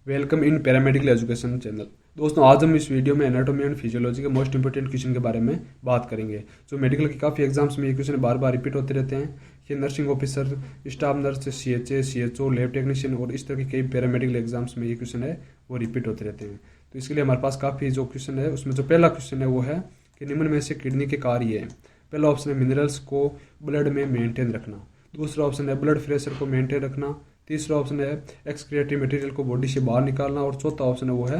Welcome in paramedical education channel. दोस्तों, आज हम इस वीडियो में एनाटॉमी एंड फिजियोलॉजी के मोस्ट इंपॉर्टेंट क्वेश्चन के बारे में बात करेंगे। जो मेडिकल के काफ़ी एग्जाम्स में ये क्वेश्चन बार बार रिपीट होते रहते हैं। ये nursing officer, staff nurse, CHA, CHO, lab technician और इस तरह के कई पैरामेडिकल एग्जाम्स में ये क्वेश्चन है वो रिपीट होते रहते हैं। तो इसके लिए हमारे पास काफ़ी जो क्वेश्चन है उसमें जो पहला क्वेश्चन है वो है कि निम्न में से किडनी के कार्य है। पहला ऑप्शन है मिनरल्स को ब्लड में मेंटेन रखना। दूसरा ऑप्शन है ब्लड प्रेशर को मेंटेन रखना। तीसरा ऑप्शन है एक्सक्रिएटरी मटेरियल को बॉडी से बाहर निकालना। और चौथा ऑप्शन है वो है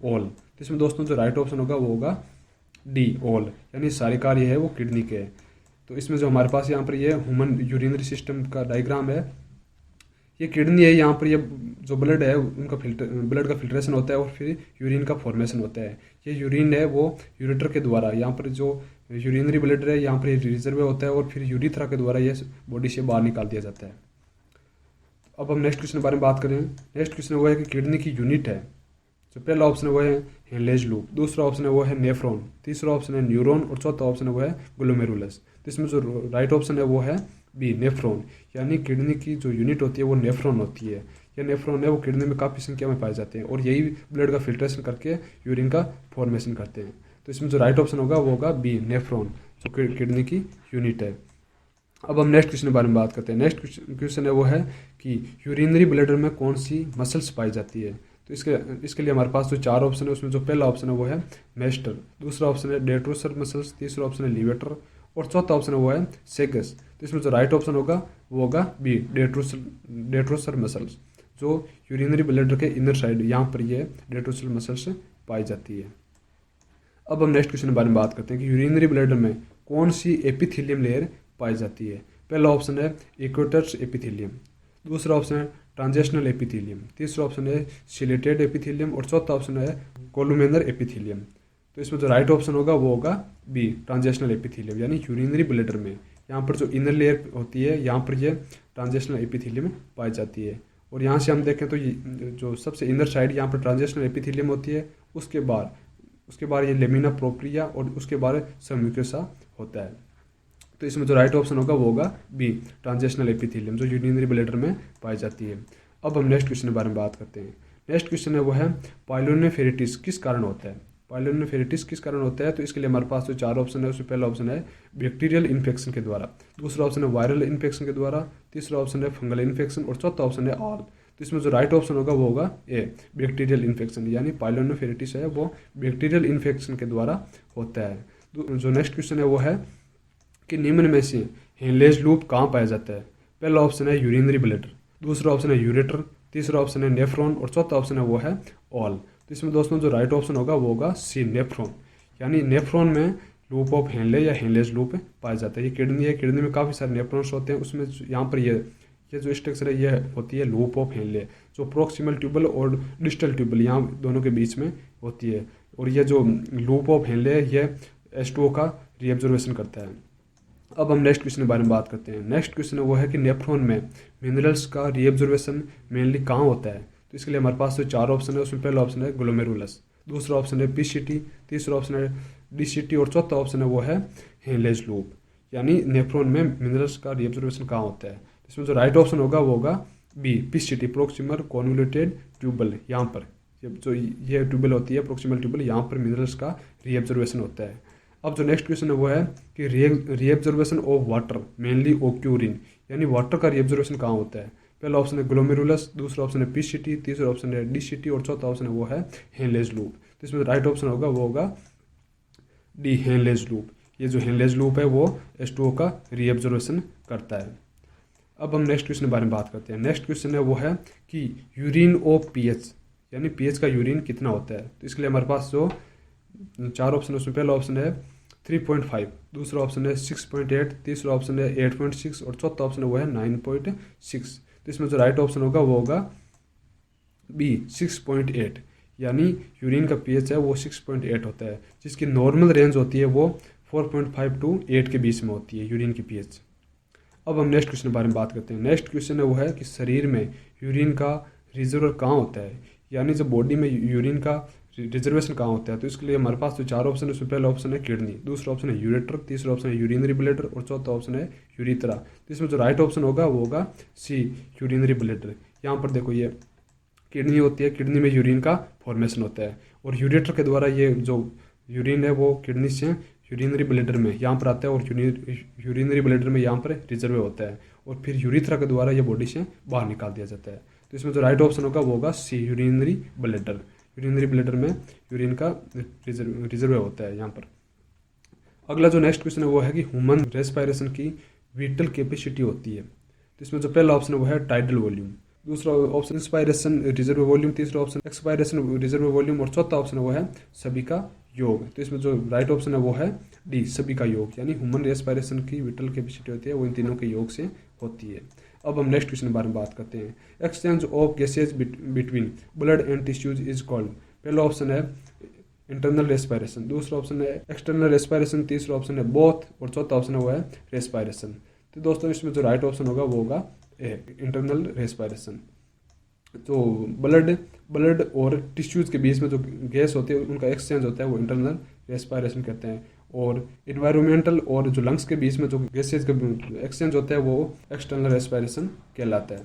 ऑल। तो इसमें दोस्तों जो राइट ऑप्शन होगा वो होगा डी, ऑल, यानी सारे कार्य है वो किडनी के है। तो इसमें जो हमारे पास यहाँ पर ये ह्यूमन यूरिनरी सिस्टम का डायग्राम है, ये किडनी है। यहाँ पर ये जो ब्लड है उनका ब्लड का फिल्ट्रेशन होता है और फिर यूरिन का फॉर्मेशन होता है। ये यूरिन है वो यूरेटर के द्वारा, यहाँ पर जो यूरिनरी ब्लड है यहाँ पर रिजर्व होता है और फिर यूरिथ्रा के द्वारा ये बॉडी से बाहर निकाल दिया जाता है। अब हम नेक्स्ट क्वेश्चन के बारे में बात करें। नेक्स्ट क्वेश्चन वो है कि किडनी की यूनिट है। जो पहला ऑप्शन है वो है हेनलेज लूप, दूसरा ऑप्शन है वो है नेफ्रॉन, तीसरा ऑप्शन है न्यूरॉन और चौथा ऑप्शन है वो है ग्लोमेरुलस। तो इसमें जो राइट ऑप्शन है वो है बी, नेफ्रॉन, यानी किडनी की जो यूनिट होती है वो नेफ्रॉन होती है। यह नेफ्रॉन है वो किडनी में काफ़ी संख्या में पाए जाते हैं और यही ब्लड का फिल्ट्रेशन करके यूरिन का फॉर्मेशन करते हैं। तो इसमें जो राइट ऑप्शन होगा वो होगा बी, नेफ्रॉन, जो किडनी की यूनिट है। अब हम नेक्स्ट क्वेश्चन के बारे में बात करते हैं। नेक्स्ट क्वेश्चन है वो है कि यूरिनरी ब्लैडर में कौन सी मसल्स पाई जाती है। तो इसके लिए हमारे पास जो चार ऑप्शन है उसमें जो पहला ऑप्शन है वो है मेस्टर, दूसरा ऑप्शन है डेट्रोसर मसल्स, तीसरा ऑप्शन है लिवेटर और चौथा ऑप्शन है वो है सेगस। तो इसमें जो राइट ऑप्शन होगा वो होगा बी, डेट्रोसर मसल्स, जो यूरिनरी ब्लैडर के इनर साइड यहाँ पर ये डेट्रोसर मसल्स पाई जाती है। अब हम नेक्स्ट क्वेश्चन के बारे में बात करते हैं कि यूरिनरी ब्लैडर में कौन सी एपिथेलियम लेयर पाई जाती है। पहला ऑप्शन है इक्वेटर्स एपिथेलियम, दूसरा ऑप्शन है ट्रांजिशनल एपिथेलियम, तीसरा ऑप्शन है सिलेटेड एपिथेलियम और चौथा ऑप्शन है कोलुमेनर एपिथेलियम। तो इसमें जो राइट ऑप्शन होगा वो होगा बी, ट्रांजिशनल एपिथेलियम, यानी यूरिनरी ब्लैडर में यहाँ पर जो इनर लेयर होती है यहाँ पर ये ट्रांजिशनल एपिथेलियम पाई जाती है। और यहाँ से हम देखें तो ये जो सबसे इनर साइड यहाँ पर ट्रांजिशनल एपिथेलियम होती है, उसके बाद ये लेमिना प्रोप्रिया और उसके बाद सबम्यूकोसा होता है। तो इसमें जो राइट ऑप्शन होगा वो होगा बी, ट्रांजिशनल एपिथेलियम, जो यूरिनरी ब्लैडर में पाई जाती है। अब हम नेक्स्ट क्वेश्चन के बारे में बात करते हैं। नेक्स्ट क्वेश्चन है वो है पाइलोनेफ्राइटिस किस कारण होता है। पाइलोनेफ्राइटिस किस कारण होता है, तो इसके लिए हमारे पास जो चार ऑप्शन है उसमें पहला ऑप्शन है बैक्टीरियल इन्फेक्शन के द्वारा, दूसरा ऑप्शन है वायरल इन्फेक्शन के द्वारा, तीसरा ऑप्शन है फंगल इन्फेक्शन और चौथा ऑप्शन है ऑल। तो इसमें जो राइट ऑप्शन होगा वो होगा ए, बैक्टीरियल इन्फेक्शन, यानी पाइलोनेफ्राइटिस है वो बैक्टीरियल इन्फेक्शन के द्वारा होता है। जो नेक्स्ट क्वेश्चन है वो है कि निम्न में से हेनलेज लूप कहाँ पाया जाता है। पहला ऑप्शन है यूरिनरी ब्लैडर, दूसरा ऑप्शन है यूरेटर, तीसरा ऑप्शन है नेफ्रॉन और चौथा ऑप्शन है वो है ऑल। तो इसमें दोस्तों जो राइट ऑप्शन होगा वो होगा सी, नेफ्रॉन, यानी नेफ्रॉन में लूप ऑफ हेनले या हेनलेज लूप पाया जाता है। ये किडनी है, किडनी में काफ़ी सारे नेफ्रॉन्स होते हैं, उसमें यहाँ पर ये जो स्ट्रक्चर है ये होती है लूप ऑफ हेनले, जो प्रोक्सिमल ट्यूबल और डिस्टल ट्यूबल यहाँ दोनों के बीच में होती है। और ये जो लूप ऑफ हेनले है ये H2O का रीअब्जॉर्वेशन करता है। अब हम नेक्स्ट क्वेश्चन के बारे में बात करते हैं। नेक्स्ट क्वेश्चन वो है कि नेफ्रॉन में मिनरल्स का रीअब्जॉर्वेशन मेनली कहाँ होता है। तो इसके लिए हमारे पास जो चार ऑप्शन है उसमें पहला ऑप्शन है ग्लोमेरुलस, दूसरा ऑप्शन है PCT, तीसरा ऑप्शन है DCT और चौथा ऑप्शन है वो है हेनलेज लूप, यानी नेफ्रॉन में मिनरल्स का रीअब्जॉर्वेशन कहाँ होता है। इसमें जो राइट ऑप्शन होगा वो होगा B, PCT, proximal convoluted tubule, यहाँ पर जो ये ट्यूबल होती है प्रोक्सिमल ट्यूबल, यहाँ पर मिनरल्स का रीअब्जॉर्वेशन होता है। अब जो नेक्स्ट क्वेश्चन है वो है कि रीअब्जॉर्वेशन ऑफ वाटर मेनली ओक्यूरिन, यानी वाटर का रीअब्जॉर्वेशन कहाँ होता है। पहला ऑप्शन है ग्लोमेरुलस, दूसरा ऑप्शन है PCT, तीसरा ऑप्शन है DCT और चौथा ऑप्शन है वो है हेनलेज लूप। तो इसमें राइट ऑप्शन होगा वो होगा डी, हेनलेज लूप। ये जो हेनलेज लूप है वो H2O का रीअब्जॉर्वेशन करता है। अब हम नेक्स्ट क्वेश्चन के बारे में बात करते हैं। नेक्स्ट क्वेश्चन है वो है कि यूरिन ऑफ pH, यानी pH का यूरिन कितना होता है। तो इसके लिए हमारे पास जो चार ऑप्शन है उसमें पहला ऑप्शन है 3.5, दूसरा ऑप्शन है 6.8, तीसरा ऑप्शन है 8.6 और चौथा ऑप्शन है वो है 9.6। तो इसमें जो राइट ऑप्शन होगा वो होगा बी, 6.8, यानी यूरिन का pH है वो 6.8 होता है, जिसकी नॉर्मल रेंज होती है वो 4.5 to 8 के बीच में होती है यूरिन की pH। अब हम नेक्स्ट क्वेश्चन के बारे में बात करते हैं। नेक्स्ट क्वेश्चन है वो है कि शरीर में यूरिन का रिजर्वर कहाँ होता है, यानी जब बॉडी में यूरिन का रिजर्वेशन कहाँ होता है। तो इसके लिए हमारे पास जो चार ऑप्शन है उसमें पहला ऑप्शन है किडनी, दूसरा ऑप्शन है यूरेटर, तीसरा ऑप्शन है यूरिनरी ब्लैडर और चौथा ऑप्शन है यूरिथ्रा। तो इसमें जो राइट ऑप्शन होगा वो होगा सी, यूरिनरी ब्लैडर। यहाँ पर देखो ये किडनी होती है, किडनी में यूरिन का फॉर्मेशन होता है और यूरेटर के द्वारा ये जो यूरिन है वो किडनी से यूरिनरी ब्लैडर में यहाँ पर आता है और यूरिनरी ब्लैडर में यहाँ पर रिजर्व होता है और फिर यूरिथ्रा के द्वारा ये बॉडी से बाहर निकाल दिया जाता है। तो इसमें जो राइट ऑप्शन होगा वो होगा सी, यूरिनरी ब्लैडर। यूरिनरी ब्लैडर में यूरिन का रिजर्व होता है यहाँ पर। अगला जो नेक्स्ट क्वेश्चन है वो है कि ह्यूमन रेस्पिरेशन की विटल कैपेसिटी होती है। तो इसमें जो पहला ऑप्शन है वो है टाइडल वॉल्यूम, दूसरा ऑप्शन इंस्पायरेशन रिजर्व वॉल्यूम, तीसरा ऑप्शन एक्सपायरेशन रिजर्व वॉल्यूम और चौथा ऑप्शन वो है सभी का योग। तो इसमें जो राइट ऑप्शन है वो है डी, सभी का योग, यानी ह्यूमन रेस्पिरेशन की विटल कैपेसिटी होती है वो इन तीनों के योग से होती है। अब हम नेक्स्ट क्वेश्चन के बारे में बात करते हैं। Exchange of gases between blood and tissues is called. पहला ऑप्शन है इंटरनल रेस्पिरेशन, दूसरा ऑप्शन है एक्सटर्नल रेस्पिरेशन, तीसरा ऑप्शन है बोथ और चौथा ऑप्शन है वो है रेस्पिरेशन। तो दोस्तों इसमें जो राइट ऑप्शन होगा वो होगा इंटरनल रेस्पिरेशन। तो ब्लड और टिश्यूज के बीच में जो गैस होती है उनका एक्सचेंज होता है वो इंटरनल रेस्पिरेशन कहते हैं और इन्वायरमेंटल और जो लंग्स के बीच में जो गैसेज का एक्सचेंज होता है वो एक्सटर्नल रेस्पिरेशन कहलाता है।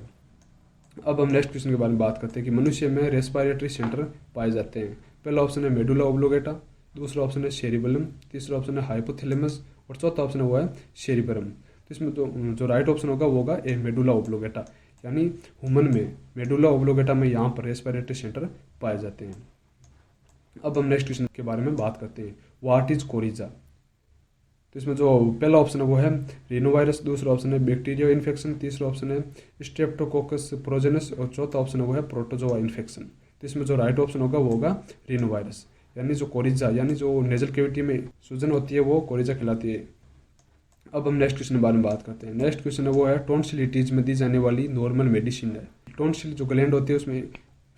अब हम नेक्स्ट क्वेश्चन के बारे में बात करते हैं कि मनुष्य में रेस्पिरेटरी सेंटर पाए जाते हैं। पहला ऑप्शन है मेडुला ओब्लोगेटा, दूसरा ऑप्शन है सेरिबेलम, तीसरा ऑप्शन है हाइपोथैलेमस और चौथा ऑप्शन है वो है सेरिबरम। तो इसमें जो राइट ऑप्शन होगा वो होगा ए, मेडुला ओब्लोगेटा, यानी ह्यूमन में मेडुला ओब्लोगेटा में यहाँ पर रेस्पिरेटरी सेंटर पाए जाते हैं। अब हम नेक्स्ट क्वेश्चन के बारे में बात करते हैं, व्हाट इज कोरिजा। तो इसमें जो पहला ऑप्शन है वो है रिनोवायरस, दूसरा ऑप्शन है बैक्टीरिया इन्फेक्शन, तीसरा ऑप्शन है स्ट्रेप्टोकोकस प्रोजेनस और चौथा ऑप्शन है वो है प्रोटोजोआ इन्फेक्शन। तो इसमें जो राइट ऑप्शन होगा वो होगा रिनोवायरस, यानी जो कोरिजा यानी जो नेजल कैविटी में सूजन होती है वो कोरिजा कहलाती है। अब हम नेक्स्ट क्वेश्चन के बारे में बात करते हैं। नेक्स्ट क्वेश्चन है वो है टॉन्सिलिटीज में दी जाने वाली नॉर्मल मेडिसिन है। टॉन्सिल जो ग्लैंड होती है उसमें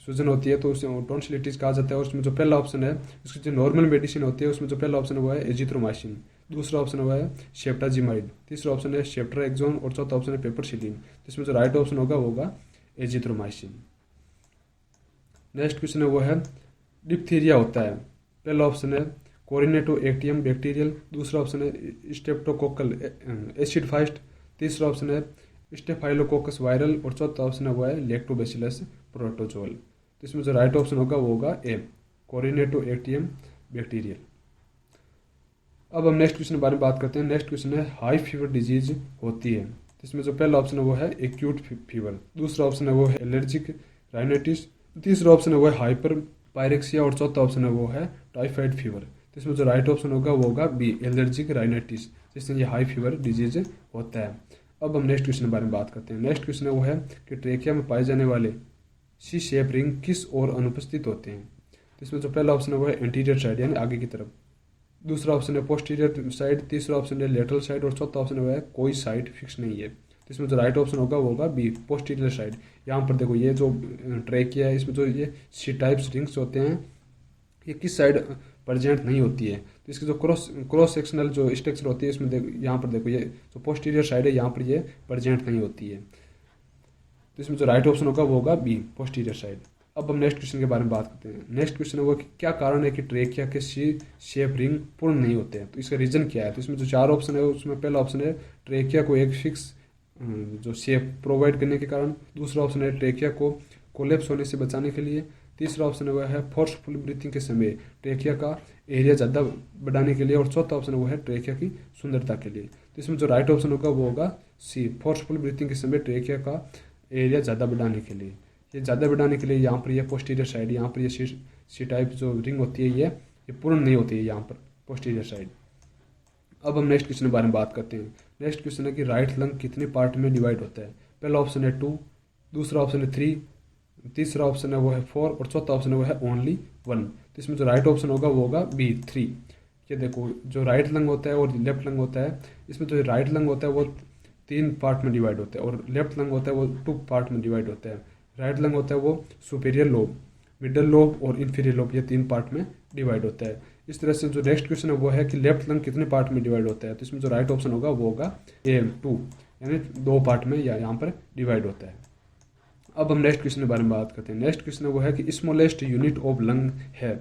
सूजन होती है तो उसे टॉन्सिलिटीज कहा जाता है और उसमें जो पहला ऑप्शन है उसकी जो नॉर्मल मेडिसिन होती है उसमें जो पहला ऑप्शन हुआ है एजिथ्रोमाइसिन, दूसरा ऑप्शन हुआ है सेप्टाजिमाइड, तीसरा ऑप्शन है सेप्ट्राएक्सोन और चौथा ऑप्शन है पेपरसिलिन। तो इसमें जो राइट ऑप्शन होगा वो होगा एजिथ्रोमाइसिन। नेक्स्ट क्वेश्चन है वो है डिप्थीरिया होता है। पहला ऑप्शन है कोरिनेटो एक्टियम बैक्टीरियल, दूसरा ऑप्शन है स्टेप्टोकोकल एसिड फाइस्ट, तीसरा ऑप्शन है स्टेफाइलोकोकस वायरल और चौथा ऑप्शन है वो है लैक्टोबैसिलस प्रोटोजोल। तो इसमें जो राइट ऑप्शन होगा वो होगा ए, कोरिनेटो एक्टियम बैक्टीरियल। अब हम नेक्स्ट क्वेश्चन के बारे में बात करते हैं। नेक्स्ट क्वेश्चन है हाई फीवर डिजीज होती है। तो इसमें जो पहला ऑप्शन है वो है एक्यूट फीवर, दूसरा ऑप्शन है वो है एलर्जिक राइनाइटिस, तीसरा ऑप्शन है वो है हाइपर पायरेक्सिया और चौथा ऑप्शन है वो है टाइफाइड फीवर। तो इसमें जो राइट ऑप्शन होगा वो होगा बी, एलर्जिक राइनाइटिस, जिससे ये हाई फीवर डिजीज होता है। अब हम नेक्स्ट क्वेश्चन के बारे में बात करते हैं। नेक्स्ट क्वेश्चन है वो है कि ट्रेकिया में पाए जाने वाले सी शेप रिंग किस ओर अनुपस्थित होते हैं। तो इसमें जो पहला ऑप्शन है वो है एंटीरियर साइड यानी आगे की तरफ, दूसरा ऑप्शन है पोस्टीरियर साइड, तीसरा ऑप्शन है लेटरल साइड और चौथा ऑप्शन है कोई साइड फिक्स नहीं है। तो इसमें जो राइट ऑप्शन होगा वो होगा बी, पोस्टीरियर साइड। यहाँ पर देखो ये जो ट्रेकिया है इसमें जो ये सी टाइप्स रिंग्स होते हैं ये किस साइड प्रेजेंट नहीं होती है। तो इसकी जो क्रॉस सेक्शनल जो स्ट्रक्चर होती है इसमें देखो यहाँ पर देखो ये जो पोस्टीरियर साइड है यहाँ पर ये प्रेजेंट नहीं होती है। तो इसमें जो राइट ऑप्शन होगा वो होगा बी, पोस्टीरियर साइड। अब हम नेक्स्ट क्वेश्चन के बारे में बात करते हैं। नेक्स्ट क्वेश्चन है वो कि क्या कारण है कि ट्रेकिया के सी शेप रिंग पूर्ण नहीं होते हैं। तो इसका रीजन क्या है। तो इसमें जो चार ऑप्शन है उसमें पहला ऑप्शन है ट्रेकिया को एक फिक्स जो शेप प्रोवाइड करने के कारण, दूसरा ऑप्शन है ट्रेकिया को कोलेप्स होने से बचाने के लिए, तीसरा ऑप्शन वो है फोर्सफुल ब्रीथिंग के समय ट्रेकिया का एरिया ज़्यादा बढ़ाने के लिए और चौथा ऑप्शन वो है ट्रेकिया की सुंदरता के लिए। तो इसमें जो राइट ऑप्शन होगा वो होगा सी, फोर्सफुल ब्रीथिंग के समय ट्रेकिया का एरिया ज़्यादा बढ़ाने के लिए। ये ज़्यादा बढ़ाने के लिए यहाँ पर ये पोस्टीरियर साइड, यहाँ पर ये सी टाइप जो रिंग होती है ये पूर्ण नहीं होती है यहाँ पर पोस्टीरियर साइड। अब हम नेक्स्ट क्वेश्चन के बारे में बात करते हैं। नेक्स्ट क्वेश्चन है कि राइट लंग कितने पार्ट में डिवाइड होता है। पहला ऑप्शन है 2, दूसरा ऑप्शन है 3, तीसरा ऑप्शन है वो है 4 और चौथा ऑप्शन है वो है ओनली 1। तो इसमें जो राइट ऑप्शन होगा वो होगा बी, 3। ये देखो जो राइट लंग होता है और लेफ्ट लंग होता है इसमें जो राइट लंग होता है वो 3 पार्ट में डिवाइड होता है और लेफ्ट लंग होता है वो 2 पार्ट में डिवाइड होता है। राइट लंग होता है वो सुपेरियर लोब, मिडल लोब और इंफीरियर लोब, ये 3 पार्ट में डिवाइड होता है। इस तरह से जो नेक्स्ट क्वेश्चन है वो है कि लेफ्ट लंग कितने पार्ट में डिवाइड होता है। तो इसमें जो राइट ऑप्शन होगा वो होगा ए, 2, यानी 2 पार्ट में या यहाँ पर डिवाइड होता है। अब हम नेक्स्ट क्वेश्चन के बारे में बात करते हैं। नेक्स्ट क्वेश्चन वो है कि स्मॉलेस्ट यूनिट ऑफ लंग है,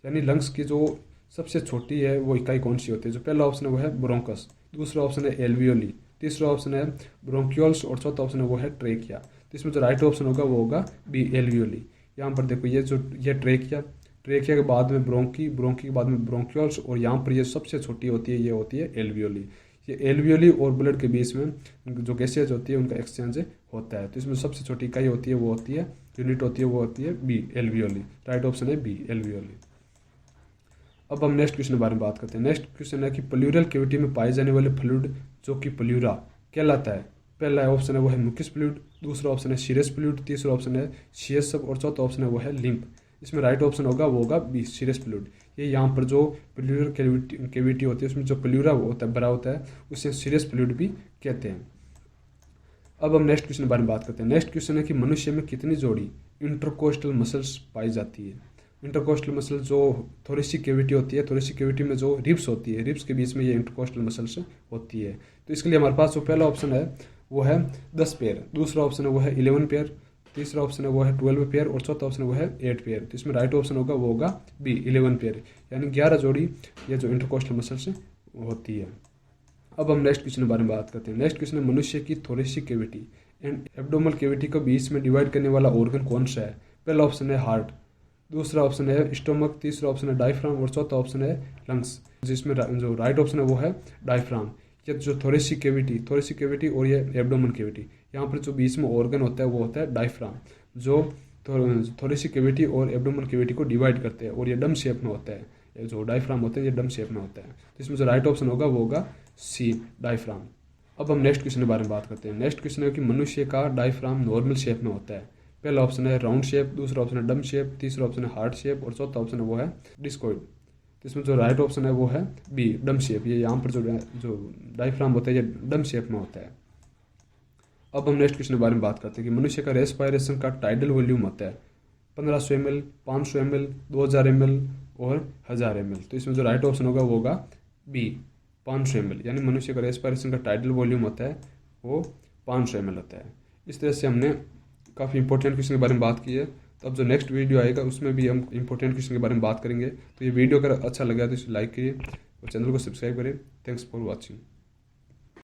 यानी लंग्स की जो सबसे छोटी है वो इकाई कौन सी होती है। जो पहला ऑप्शन है वो है ब्रोंकस, दूसरा ऑप्शन है एल्वियोली, तीसरा ऑप्शन है ब्रोंक्यूल्स और चौथा ऑप्शन है वो है ट्रेकिया। तो इसमें जो राइट ऑप्शन होगा वो होगा बी एल्वियोली। यहाँ पर देखो ये ट्रेकिया, ट्रेकिया के बाद में ब्रोंकी, ब्रोंकी के बाद में ब्रोंक्यूल्स, और यहाँ पर ये सबसे छोटी होती है, ये होती है एल्वियोली। ये एल्वियोली और ब्लड के बीच में जो गैसेज होती है उनका एक्सचेंज होता है। तो इसमें सबसे छोटी इकाई होती है वो होती है, यूनिट होती है वो होती है बी एल्वियोली। राइट ऑप्शन है बी एल्वियोली। अब हम नेक्स्ट क्वेश्चन के बारे में बात करते हैं। नेक्स्ट क्वेश्चन है कि प्लूरल कैविटी में पाए जाने वाले फ्लूइड जो कि प्लूरा कहलाता है। पहला ऑप्शन है वो है म्यूकस फ्लूइड, दूसरा ऑप्शन है सीरस फ्लूइड, तीसरा ऑप्शन है सीएस सब, और चौथा ऑप्शन है वो है लिम्फ। इसमें राइट ऑप्शन होगा वो होगा बी सीरस फ्लूइड। ये यहाँ पर जो प्लूरल कैविटी होती है उसमें जो प्लूरा होता है, भरा होता है, उसे सीरस फ्लूइड भी कहते हैं। अब हम नेक्स्ट क्वेश्चन के बारे में बात करते हैं। नेक्स्ट क्वेश्चन है कि मनुष्य में कितनी जोड़ी इंटरकोस्टल मसल्स पाई जाती है। इंटरकोस्टल मसल जो थोरेसिक कैविटी होती है, थोरेसिक कैविटी में जो रिब्स होती है, रिब्स के बीच में ये इंटरकोस्टल मसल्स होती है। तो इसके लिए हमारे पास जो पहला ऑप्शन है वो है 10 पेयर, दूसरा ऑप्शन है वो है 11 पेयर, तीसरा ऑप्शन है वो है 12 पेयर, और चौथा ऑप्शन है वो है 8 पेयर। तो इसमें राइट ऑप्शन होगा वो होगा बी 11 पेयर, यानी 11 जोड़ी ये जो इंटरकोस्टल मसल्स होती है। अब हम नेक्स्ट क्वेश्चन के बारे में बात करते हैं। नेक्स्ट क्वेश्चन है मनुष्य की thoracic cavity and abdominal cavity को बीच में डिवाइड करने वाला ऑर्गन कौन सा है। पहला ऑप्शन है हार्ट, दूसरा ऑप्शन है स्टोमक, तीसरा ऑप्शन है डायफ्राम, और चौथा ऑप्शन है लंग्स। जिसमें जो राइट ऑप्शन है वो है डायफ्राम। ये जो थोरेसिक कैविटी और ये एब्डोमिनल कैविटी, यहाँ पर जो बीच में ऑर्गन होता है वो होता है डायफ्राम, जो थोरेसिक कैविटी और एब्डोमिनल कैविटी को डिवाइड करते हैं, और ये डम शेप में होता है। जो डायफ्राम होता है ये डम शेप में होता है। तो इसमें जो राइट ऑप्शन होगा वो होगा सी डायफ्राम। अब हम नेक्स्ट क्वेश्चन के बारे में बात करते हैं। नेक्स्ट क्वेश्चन है कि मनुष्य का डायफ्राम नॉर्मल शेप में होता है। पहला ऑप्शन है राउंड शेप, दूसरा ऑप्शन है डम शेप, तीसरा ऑप्शन है हार्ट शेप, और चौथा ऑप्शन है वो है डिस्कॉइड। तो इसमें जो राइट ऑप्शन है वो है बी डम शेप। ये यहाँ पर जो डायफ्राम होता है ये डम शेप में होता है। अब हम नेक्स्ट क्वेश्चन के बारे में बात करते हैं कि मनुष्य का रेस्पिरेशन का टाइडल वॉल्यूम होता है 1500 ml, 500 ml, 2000 ml और 1000 ml। तो इसमें जो राइट ऑप्शन होगा वो होगा बी 500 ml, यानी मनुष्य का रेस्पिरेशन का टाइडल वॉल्यूम होता है वो 500 ml होता है। इस तरह से हमने काफ़ी इंपॉर्टेंट क्वेश्चन के बारे में बात की है। तो अब जो नेक्स्ट वीडियो आएगा उसमें भी हम इंपॉर्टेंट क्वेश्चन के बारे में बात करेंगे। तो ये वीडियो अगर अच्छा लगा तो इसे लाइक करिए और चैनल को सब्सक्राइब करें। Thanks for watching.